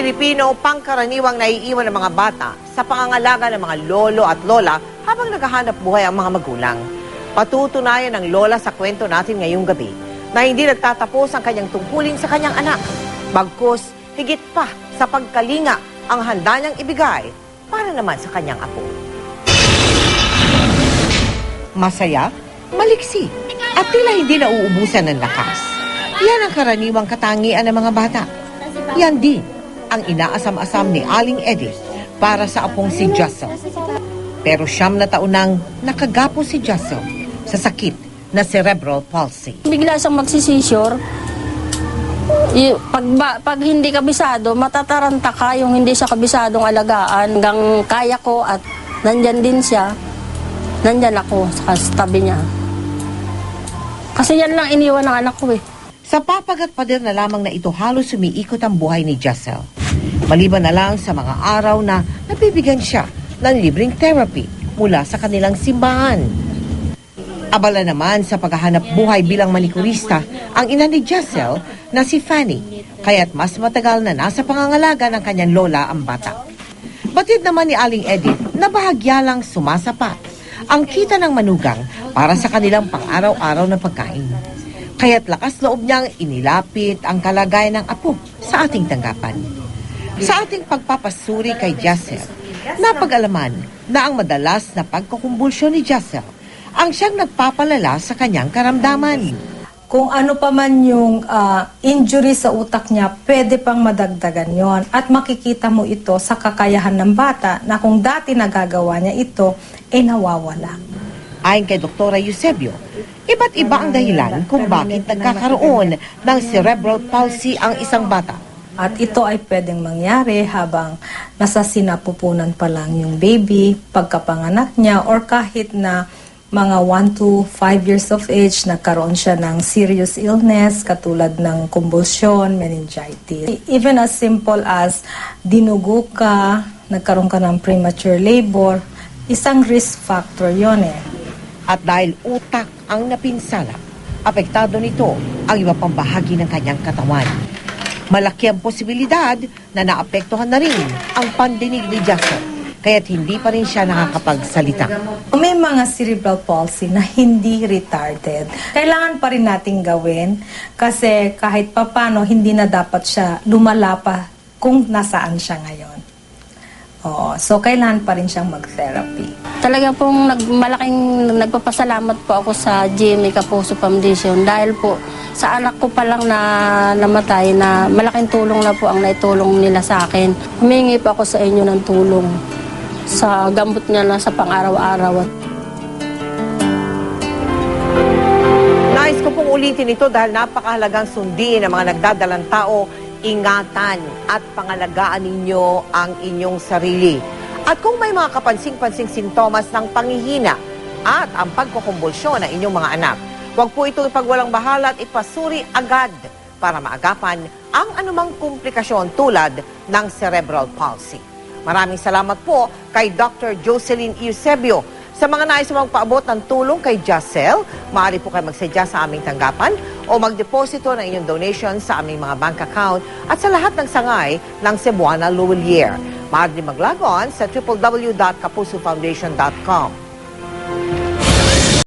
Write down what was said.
Pilipino pangkaraniwang naiiwan ng mga bata sa pangangalaga ng mga lolo at lola habang naghahanap buhay ang mga magulang. Patutunayan ng lola sa kwento natin ngayong gabi na hindi nagtatapos ang kanyang tungkulin sa kanyang anak. Bagkus, higit pa sa pagkalinga ang handa niyang ibigay para naman sa kanyang apo. Masaya, maliksi, at tila hindi nauubusan ng lakas. Yan ang karaniwang katangian ng mga bata. Yan din ang inaasam-asam ni Aling Edith para sa apong si Jussel. Pero 9 na taon nang nakagapo si Jussel sa sakit na cerebral palsy. Bigla siyang magsisisure. Pag hindi kabisado, matataranta ka yung hindi siya kabisadong alagaan. Hanggang kaya ko at nandyan din siya, nandyan ako sa tabi niya. Kasi yan lang iniwan ng anak ko eh. Sa papagat pader na lamang na ito halos sumiikot ang buhay ni Jussel. Maliban na lang sa mga araw na nabibigyan siya ng libreng therapy mula sa kanilang simbahan. Abala naman sa paghahanap buhay bilang manikurista ang ina ni Jussel na si Fanny, kaya't mas matagal na nasa pangangalaga ng kanyang lola ang bata. Batid naman ni Aling Edith na bahagya lang sumasapat ang kita ng manugang para sa kanilang pang-araw-araw na pagkain. Kaya't lakas loob niyang inilapit ang kalagayan ng apo sa ating tanggapan. Sa ating pagpapasuri kay Jussel, napag-alaman na ang madalas na pagkukumbulsyon ni Jussel ang siyang nagpapalala sa kanyang karamdaman. Kung ano pa man yung injury sa utak niya, pwede pang madagdagan yon. At makikita mo ito sa kakayahan ng bata na kung dati nagagawa niya ito, nawawala. Ayon kay Dr. Eusebio, iba't iba ang dahilan kung bakit nagkakaroon ng cerebral palsy ang isang bata. At ito ay pwedeng mangyari habang nasa sinapupunan pa lang yung baby, pagkapanganak niya, or kahit na mga 1 to 5 years of age, nagkaroon siya ng serious illness katulad ng convulsion, meningitis. Even as simple as dinugo ka, nagkaroon ka ng premature labor, isang risk factor yon eh. At dahil utak ang napinsala, apektado nito ang iba pang bahagi ng kanyang katawan. Malaki ang posibilidad na naapektuhan na rin ang pandinig ni Jussel, kaya't hindi pa rin siya nakakapagsalita. May mga cerebral palsy na hindi retarded. Kailangan pa rin nating gawin kasi kahit papano hindi na dapat siya lumala pa kung nasaan siya ngayon. So kailangan pa rin siyang mag-therapy. Talaga pong malaking nagpapasalamat po ako sa GMA Kapuso Foundation dahil po sa anak ko pa lang na namatay na malaking tulong na po ang naitulong nila sa akin. Humingi po ako sa inyo ng tulong sa gamot niya na sa pang-araw-araw. Nais ko pong ulitin ito dahil napakahalagang sundin ng mga nagdadalang tao. Ingatan at pangalagaan ninyo ang inyong sarili. At kung may mga kapansing-pansing sintomas ng panghihina at ang pagkukumbulsyon ng inyong mga anak, huwag po itong ipagwalang bahala at ipasuri agad para maagapan ang anumang komplikasyon tulad ng cerebral palsy. Maraming salamat po kay Dr. Jocelyn Eusebio. Sa mga nais magpaabot ng tulong kay Jussel, maaari po kayo magsadya sa aming tanggapan o magdeposito ng inyong donation sa aming mga bank account at sa lahat ng sangay ng Cebuana Luwilier. Maaari maglagon sa www.kapusofoundation.com.